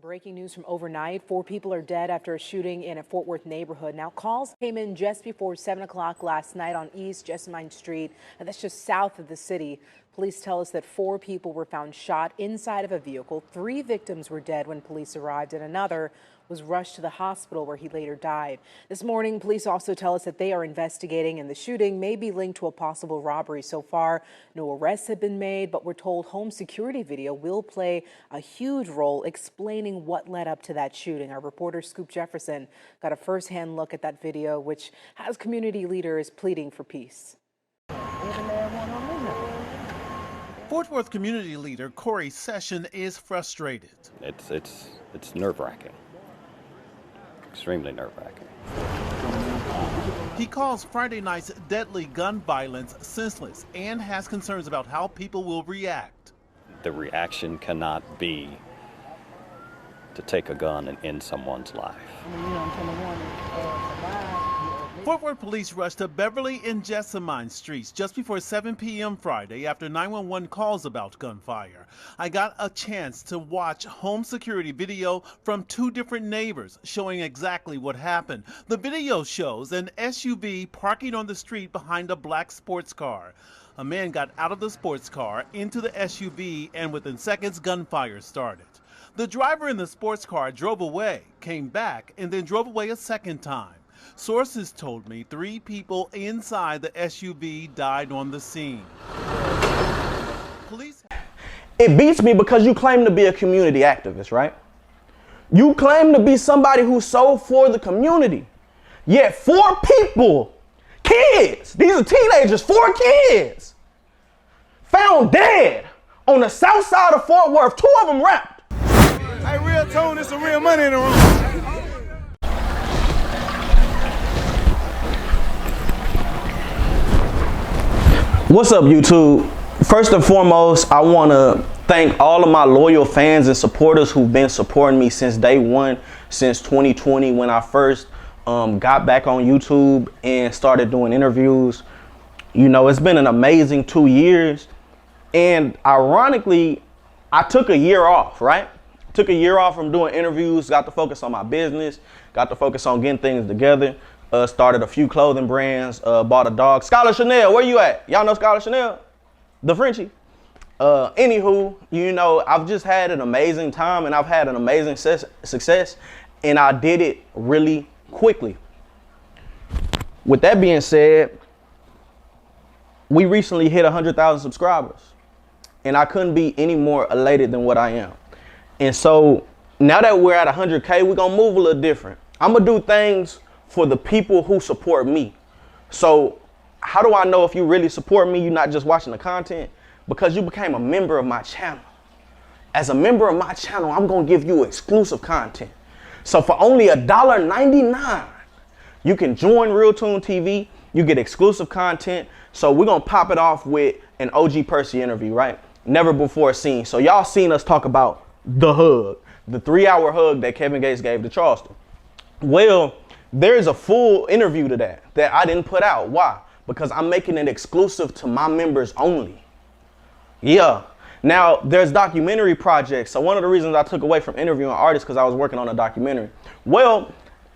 Breaking news from overnight. 4 people are dead after a shooting in a Fort Worth neighborhood. Now, calls came in just before 7 o'clock last night on East Jessamine Street, and that's just south of the city. Police tell us that 4 people were found shot inside of a vehicle. 3 victims were dead when police arrived, and another was rushed to the hospital where he later died. This morning, police also tell us that they are investigating, and the shooting may be linked to a possible robbery. So far, no arrests have been made, but we're told home security video will play a huge role explaining what led up to that shooting. Our reporter Scoop Jefferson got a first-hand look at that video, which has community leaders pleading for peace. Fort Worth community leader Corey Session is frustrated. It's nerve-wracking. Extremely nerve-wracking. He calls Friday night's deadly gun violence senseless and has concerns about how people will react. The reaction cannot be to take a gun and end someone's life. Fort Worth police rushed to Beverly and Jessamine Streets just before 7 p.m. Friday after 911 calls about gunfire. I got a chance to watch home security video from 2 different neighbors showing exactly what happened. The video shows an SUV parking on the street behind a black sports car. A man got out of the sports car into the SUV, and within seconds gunfire started. The driver in the sports car drove away, came back, and then drove away a second time. Sources told me 3 people inside the SUV died on the scene. Police. It beats me because you claim to be a community activist, right? You claim to be somebody who's so for the community. Yet 4 people, kids, these are teenagers, 4 kids, found dead on the south side of Fort Worth. 2 of them wrapped. Hey, real tone, there's some real money in the room. What's up, YouTube? First and foremost, I want to thank all of my loyal fans and supporters who've been supporting me since day one, since 2020, when I first got back on YouTube and started doing interviews. You know, it's been an amazing 2 years. And ironically, I took a year off, right? Took a year off from doing interviews, got to focus on my business, got to focus on getting things together. Started a few clothing brands, bought a dog. Scholar Chanel, where you at? Y'all know Scholar Chanel? The Frenchie. Anywho, you know, I've just had an amazing time and I've had an amazing success, and I did it really quickly. With that being said, we recently hit 100,000 subscribers, and I couldn't be any more elated than what I am. And so now that we're at 100K, we're gonna move a little different. I'm gonna do things for the people who support me. So how do I know if you really support me, you're not just watching the content? Because you became a member of my channel. As a member of my channel, I'm gonna give you exclusive content. So for only $1.99, you can join RealToonTV, you get exclusive content. So we're gonna pop it off with an OG Percy interview, right? Never before seen. So y'all seen us talk about the hug, the 3-hour hug that Kevin Gates gave to Charleston. Well, there's a full interview to that I didn't put out. Why? Because I'm making it exclusive to my members only. Yeah. Now, there's documentary projects. So one of the reasons I took away from interviewing artists because I was working on a documentary. Well,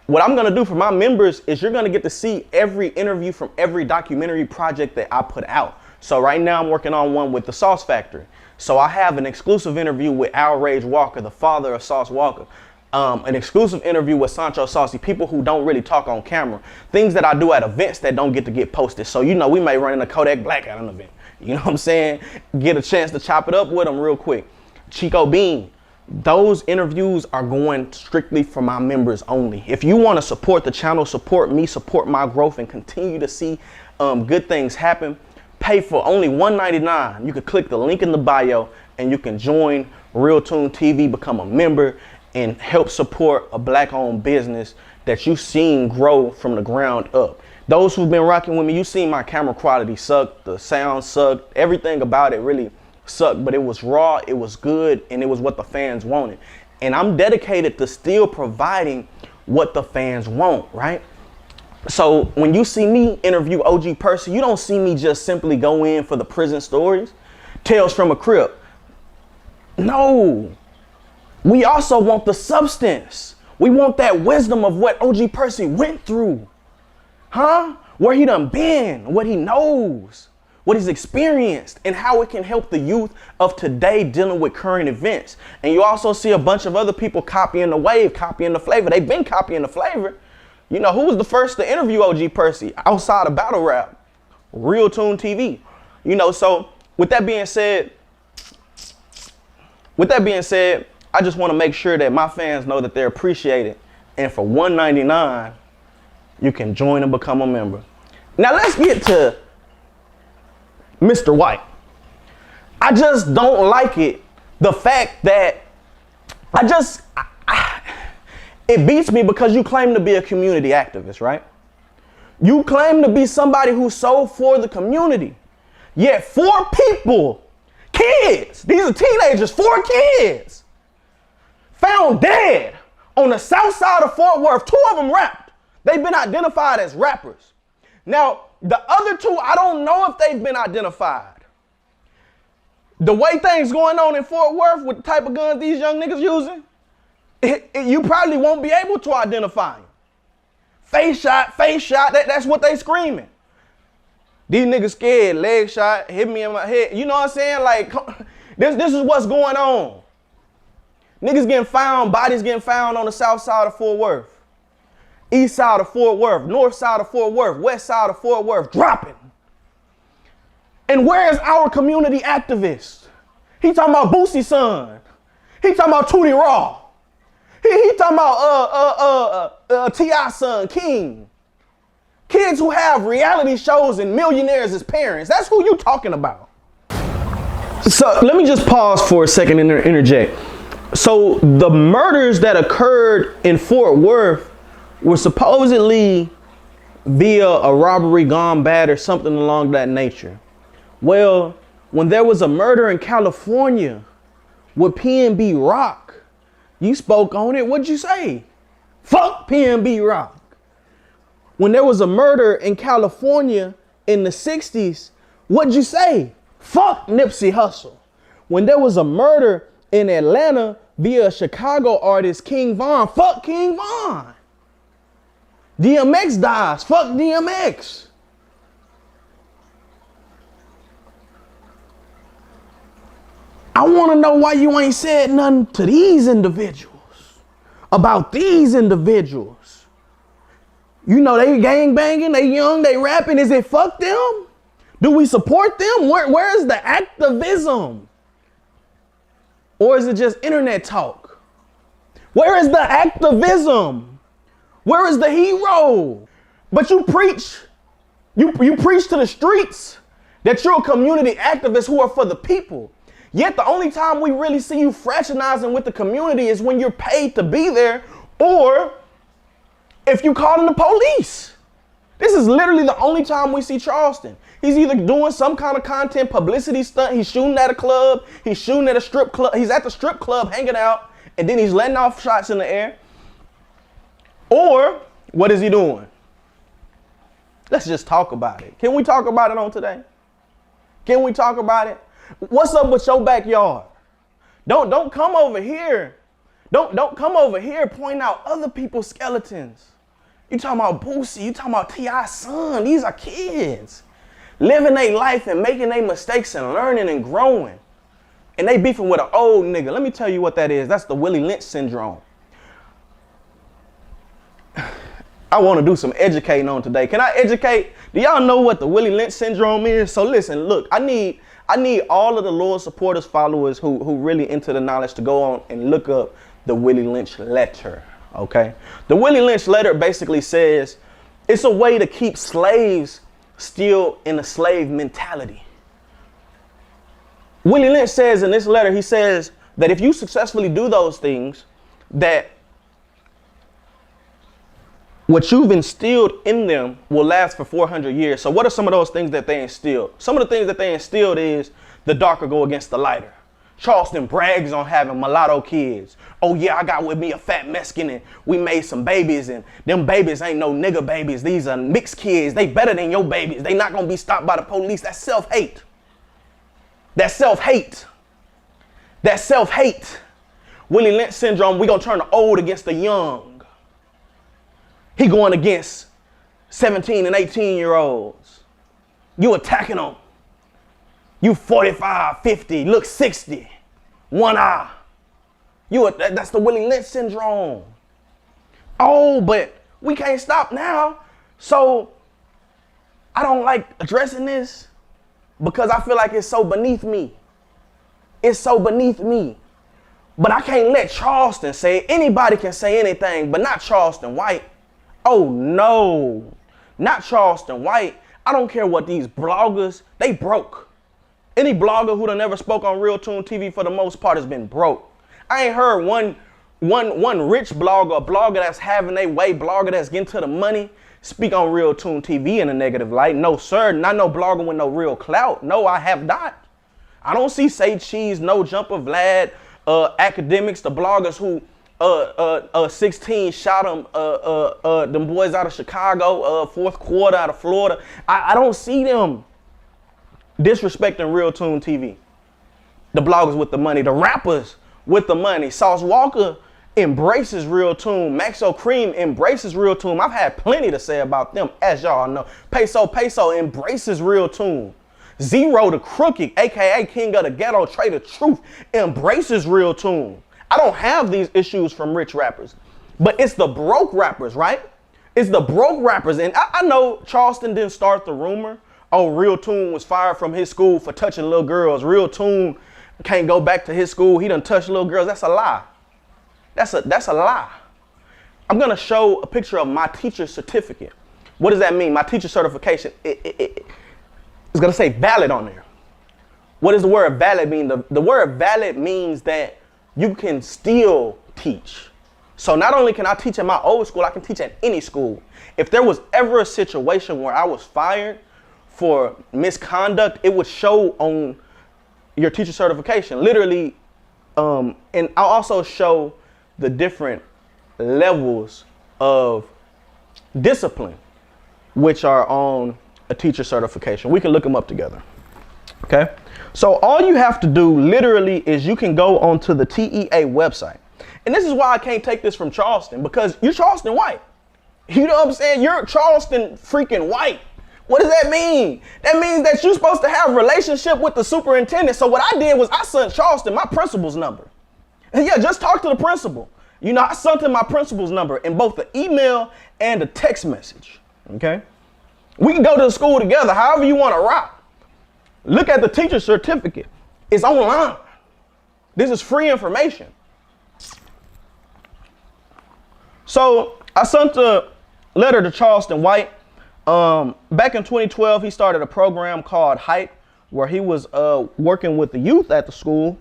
what I'm going to do for my members is you're going to get to see every interview from every documentary project that I put out. So right now I'm working on one with the Sauce Factory. So I have an exclusive interview with Al Rage Walker, the father of Sauce Walker. An exclusive interview with Sancho Saucy, people who don't really talk on camera. Things that I do at events that don't get posted. So, you know, we may run into Kodak Black at an event. You know what I'm saying? Get a chance to chop it up with them real quick. Chico Bean. Those interviews are going strictly for my members only. If you want to support the channel, support me, support my growth, and continue to see good things happen, pay for only $1.99. You can click the link in the bio and you can join RealToonTV, become a member, and help support a Black-owned business that you've seen grow from the ground up. Those who've been rocking with me, you've seen my camera quality suck, the sound sucked, everything about it really sucked, but it was raw, it was good, and it was what the fans wanted. And I'm dedicated to still providing what the fans want, right? So when you see me interview OG Percy, you don't see me just simply go in for the prison stories, Tales from a Crib. No. We also want the substance. We want that wisdom of what OG Percy went through. Huh? Where he done been, what he knows, what he's experienced, and how it can help the youth of today dealing with current events. And you also see a bunch of other people copying the wave, copying the flavor. They've been copying the flavor. You know, who was the first to interview OG Percy outside of battle rap? RealToonTV. You know, so with that being said, I just want to make sure that my fans know that they're appreciated. And for $1.99, you can join and become a member. Now let's get to Mr. White. I just don't like it. The fact that it beats me because you claim to be a community activist, right? You claim to be somebody who's so for the community. Yet 4 people, kids, these are teenagers, 4 kids, found dead on the south side of Fort Worth. 2 of them rapped. They've been identified as rappers. Now, the other 2, I don't know if they've been identified. The way things going on in Fort Worth with the type of guns these young niggas using, you probably won't be able to identify them. Face shot, that's what they screaming. These niggas scared, leg shot, hit me in my head. You know what I'm saying? Like, this is what's going on. Niggas getting found, bodies getting found on the south side of Fort Worth. East side of Fort Worth, north side of Fort Worth, west side of Fort Worth, dropping. And where is our community activist? He talking about Boosie's son. He talking about Tootie Raw. He talking about T.I.'s son, King. Kids who have reality shows and millionaires as parents. That's who you talking about. So let me just pause for a second and interject. So the murders that occurred in Fort Worth were supposedly via a robbery gone bad or something along that nature. Well, when there was a murder in California with PNB Rock, you spoke on it. What'd you say? Fuck PNB Rock. When there was a murder in California in the 60s, what'd you say? Fuck Nipsey Hussle. When there was a murder in Atlanta via a Chicago artist, King Von, fuck King Von. DMX dies, fuck DMX. I want to know why you ain't said nothing to these individuals, about these individuals. You know, they gang banging, they young, they rapping. Is it fuck them? Do we support them? Where is the activism? Or is it just internet talk? Where is the activism? Where is the hero? But you preach, you preach to the streets that you're a community activist who are for the people. Yet the only time we really see you fraternizing with the community is when you're paid to be there, or if you call in the police. This is literally the only time we see Charleston. He's either doing some kind of content publicity stunt, he's shooting at a club, he's shooting at a strip club, he's at the strip club hanging out, and then he's letting off shots in the air. Or what is he doing? Let's just talk about it. Can we talk about it on today? Can we talk about it? What's up with your backyard? Don't come over here. Don't come over here pointing out other people's skeletons. You talking about Boosie, you talking about T.I.'s son. These are kids living their life and making their mistakes and learning and growing. And they beefing with an old nigga. Let me tell you what that is. That's the Willie Lynch syndrome. I want to do some educating on today. Can I educate? Do y'all know what the Willie Lynch syndrome is? So listen, look, I need all of the loyal supporters, followers who really into the knowledge to go on and look up the Willie Lynch letter, okay? The Willie Lynch letter basically says it's a way to keep slaves still in a slave mentality. Willie Lynch says in this letter, he says that if you successfully do those things, that what you've instilled in them will last for 400 years. So what are some of those things that they instilled? Some of the things that they instilled is the darker go against the lighter. Charleston brags on having mulatto kids. Oh yeah, I got with me a fat Mexican and we made some babies, and them babies ain't no nigga babies. These are mixed kids. They better than your babies. They not gonna be stopped by the police. That's self-hate. That's self-hate. That's self-hate. Willie Lynch syndrome, we gonna turn the old against the young. He going against 17 and 18-year-olds. You attacking them. You 45, 50, look 60, one eye. That's the Willie Lynch syndrome. Oh, but we can't stop now. So I don't like addressing this because I feel like it's so beneath me. It's so beneath me. But I can't let Charleston say it. Anybody can say anything, but not Charleston White. Oh no, not Charleston White. I don't care what these bloggers, they broke. Any blogger who done never spoke on RealToonTV for the most part has been broke. I ain't heard one rich blogger, a blogger that's having their way, blogger that's getting to the money, speak on RealToonTV in a negative light. No, sir, not no blogger with no real clout. No, I have not. I don't see Say Cheese, No Jumper Vlad, academics, the bloggers who 16 shot them boys out of Chicago, fourth quarter out of Florida. I don't see them disrespecting RealToonTV. The bloggers with the money, the rappers with the money. Sauce Walker embraces RealToon. Maxo Cream embraces RealToon. I've had plenty to say about them, as y'all know. Peso embraces RealToon. Zero the Crooked, aka King of the Ghetto, Trader Truth, embraces RealToon. I don't have these issues from rich rappers, but it's the broke rappers, right? It's the broke rappers. And I know Charleston didn't start the rumor. Oh, RealToon was fired from his school for touching little girls. RealToon can't go back to his school. He done touched little girls. That's a lie. That's a lie. I'm gonna show a picture of my teacher certificate. What does that mean? My teacher certification. It's gonna say valid on there. What does the word valid mean? The word valid means that you can still teach. So not only can I teach at my old school, I can teach at any school. If there was ever a situation where I was fired for misconduct, it would show on your teacher certification, literally. And I'll also show the different levels of discipline, which are on a teacher certification. We can look them up together. Okay. So all you have to do literally is you can go onto the TEA website. And this is why I can't take this from Charleston, because you're Charleston White. You know what I'm saying? You're Charleston freaking White. What does that mean? That means that you're supposed to have a relationship with the superintendent. So what I did was I sent Charleston my principal's number. And yeah, just talk to the principal. You know, I sent him my principal's number in both the email and the text message. Okay. We can go to the school together, however you want to rock. Look at the teacher certificate. It's online. This is free information. So I sent a letter to Charleston White. Back in 2012, he started a program called Hype, where he was working with the youth at the school.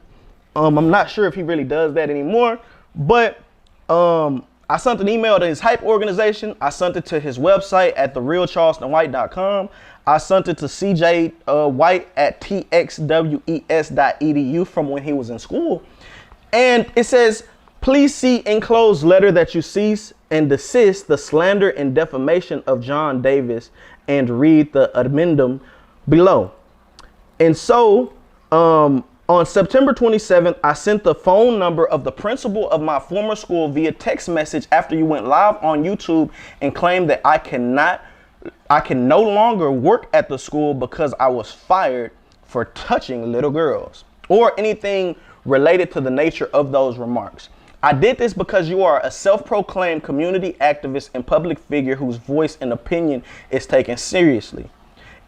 I'm not sure if he really does that anymore, but I sent an email to his Hype organization. I sent it to his website at therealcharlestonwhite.com. I sent it to CJ White at txwes.edu from when he was in school. And it says, please see enclosed letter that you cease and desist the slander and defamation of John Davis and read the addendum below. And so on September 27th, I sent the phone number of the principal of my former school via text message after you went live on YouTube and claimed that I can no longer work at the school because I was fired for touching little girls or anything related to the nature of those remarks. I did this because you are a self-proclaimed community activist and public figure whose voice and opinion is taken seriously.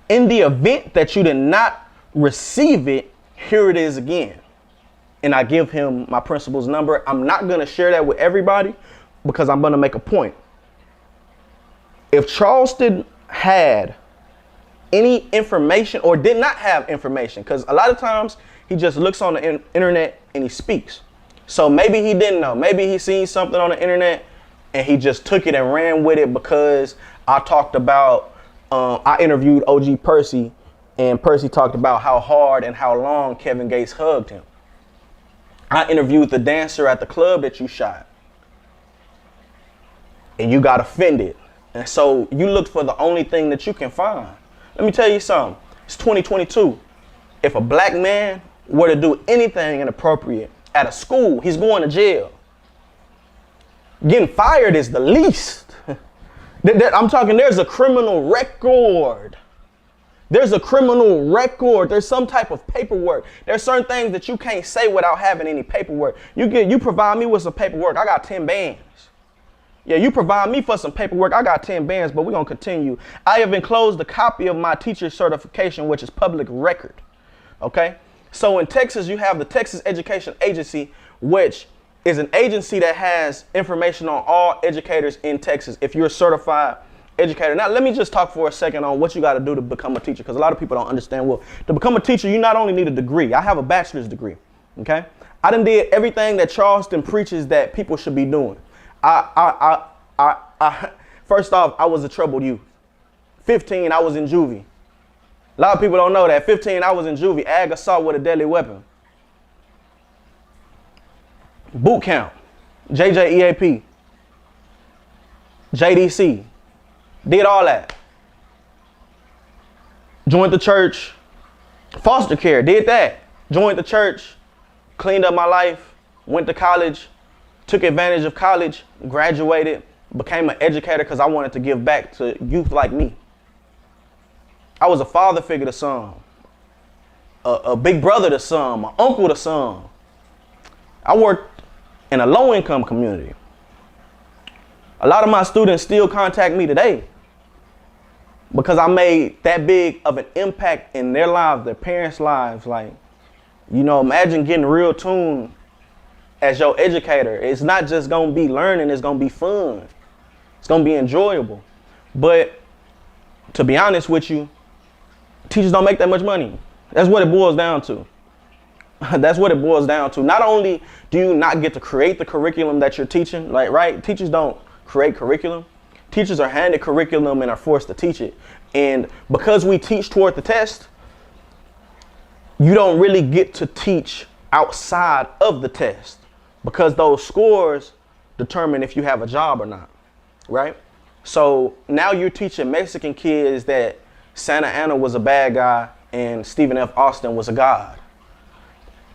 In the event that you did not receive it, here it is again. And I give him my principal's number. I'm not going to share that with everybody because I'm going to make a point. If Charleston had any information or did not have information, because a lot of times he just looks on the internet and he speaks. So maybe he didn't know. Maybe he seen something on the internet and he just took it and ran with it because I talked about, I interviewed OG Percy, and Percy talked about how hard and how long Kevin Gates hugged him. I interviewed the dancer at the club that you shot, and you got offended. And so you looked for the only thing that you can find. Let me tell you something. It's 2022. If a black man were to do anything inappropriate at a school. He's going to jail. Getting fired is the least. I'm talking, there's a criminal record. There's a criminal record. There's some type of paperwork. There's certain things that you can't say without having any paperwork. You provide me with some paperwork, I got 10 bands. Yeah, you provide me for some paperwork, I got 10 bands, but we're going to continue. I have enclosed a copy of my teacher certification, which is public record. Okay? So in Texas, you have the Texas Education Agency, which is an agency that has information on all educators in Texas if you're a certified educator. Now, let me just talk for a second on what you got to do to become a teacher, because a lot of people don't understand. Well, to become a teacher, you not only need a degree. I have a bachelor's degree. Okay? I done did everything that Charleston preaches that people should be doing. First off, I was a troubled youth. 15, I was in juvie. A lot of people don't know that. 15, I was in juvie. Ag assault with a deadly weapon. Boot camp. JJEAP. JDC. Did all that. Joined the church. Foster care. Did that. Joined the church. Cleaned up my life. Went to college. Took advantage of college, graduated, became an educator because I wanted to give back to youth like me. I was a father figure to some, a big brother to some, an uncle to some. I worked in a low-income community. A lot of my students still contact me today because I made that big of an impact in their lives, their parents' lives. Like, you know, imagine getting RealToon as your educator. It's not just gonna be learning, it's gonna be fun. It's gonna be enjoyable. But to be honest with you, teachers don't make that much money. That's what it boils down to. That's what it boils down to. Not only do you not get to create the curriculum that you're teaching, like, right? Teachers don't create curriculum. Teachers are handed curriculum and are forced to teach it. And because we teach toward the test, you don't really get to teach outside of the test, because those scores determine if you have a job or not, right? So now you're teaching Mexican kids that Santa Anna was a bad guy and Stephen F. Austin was a god,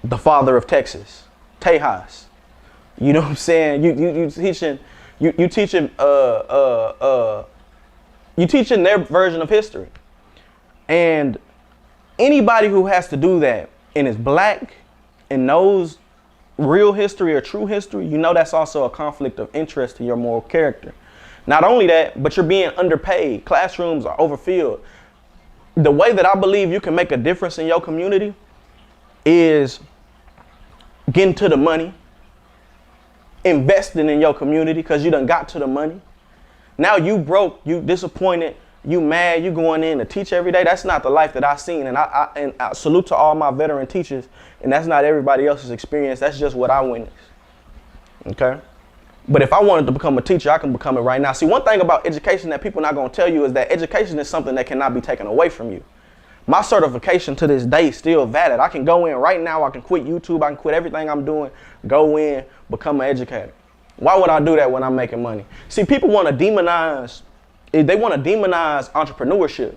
the father of Texas, Tejas. You know what I'm saying? You teaching their version of history. And anybody who has to do that and is black and knows real history or true history, you know that's also a conflict of interest to your moral character. Not only that, but you're being underpaid. Classrooms are overfilled. The way that I believe you can make a difference in your community is getting to the money, investing in your community because you done got to the money. Now you broke, you disappointed, you mad, you going in to teach every day. That's not the life that I've seen. And I salute to all my veteran teachers. And that's not everybody else's experience. That's just what I witnessed. Okay? But if I wanted to become a teacher, I can become it right now. See, one thing about education that people are not going to tell you is that education is something that cannot be taken away from you. My certification to this day is still valid. I can go in right now. I can quit YouTube. I can quit everything I'm doing, go in, become an educator. Why would I do that when I'm making money? See, people want to demonize, they want to demonize entrepreneurship.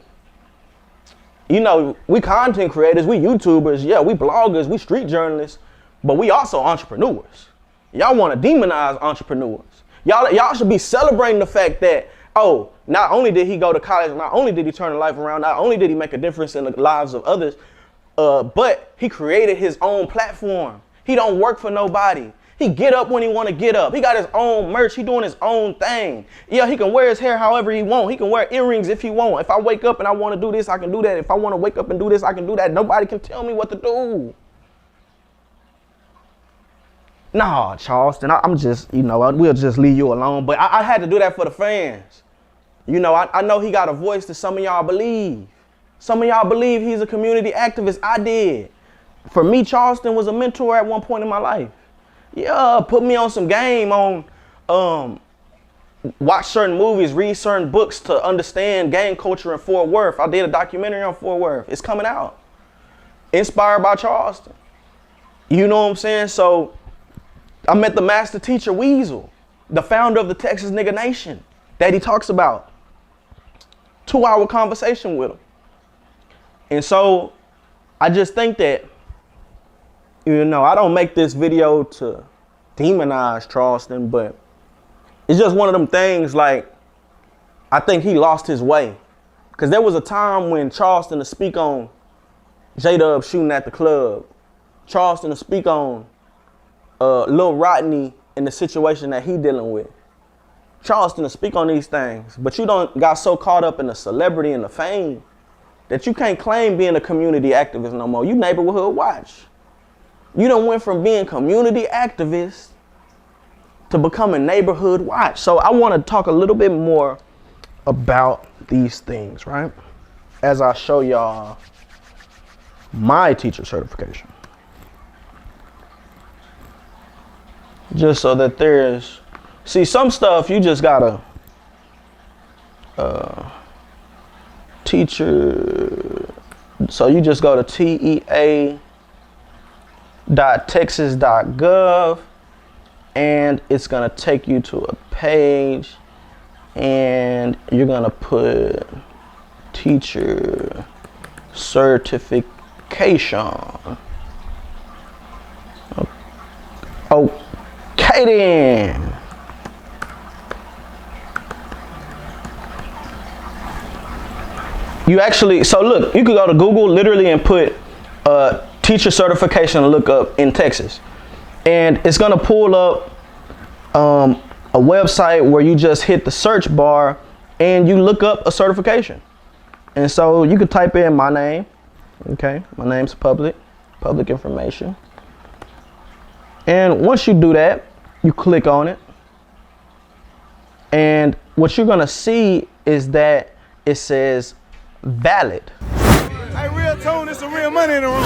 You know, we content creators, we YouTubers, yeah, we bloggers, we street journalists, but we also entrepreneurs. Y'all want to demonize entrepreneurs. Y'all should be celebrating the fact that, oh, not only did he go to college, not only did he turn his life around, not only did he make a difference in the lives of others, but he created his own platform. He don't work for nobody. He get up when he want to get up. He got his own merch. He doing his own thing. Yeah, he can wear his hair however he want. He can wear earrings if he want. If I wake up and I want to do this, I can do that. If I want to wake up and do this, I can do that. Nobody can tell me what to do. Nah, Charleston, I'm just, you know, we'll just leave you alone. But I had to do that for the fans. You know, I know he got a voice that some of y'all believe. Some of y'all believe he's a community activist. I did. For me, Charleston was a mentor at one point in my life. Yeah, put me on some game on watch certain movies, read certain books to understand gang culture in Fort Worth. I did a documentary on Fort Worth. It's coming out. Inspired by Charleston. You know what I'm saying? So I met the master teacher Weasel, the founder of the Texas Nigga Nation that he talks about. 2-hour conversation with him. And so I just think that, You know, I don't make this video to demonize Charleston, but it's just one of them things, like, I think he lost his way. Because there was a time when Charleston to speak on J-Dub shooting at the club, Charleston to speak on Lil Rodney and the situation that he dealing with, Charleston to speak on these things, but you don't got so caught up in the celebrity and the fame that you can't claim being a community activist no more. You neighborhood watch. You done went from being community activist to becoming neighborhood watch. So I want to talk a little bit more about these things, right? As I show y'all my teacher certification. Just so that there's, see, some stuff you just gotta, teacher, so you just go to tea.texas.gov and it's gonna take you to a page and you're gonna put teacher certification. Okay then. You actually, so look, you could go to Google literally and put teacher certification and look up in Texas. And it's gonna pull up a website where you just hit the search bar and you look up a certification. And so you could type in my name, okay? My name's public information. And once you do that, you click on it. And what you're gonna see is that it says valid. Hey, real tone, it's some real money in the room.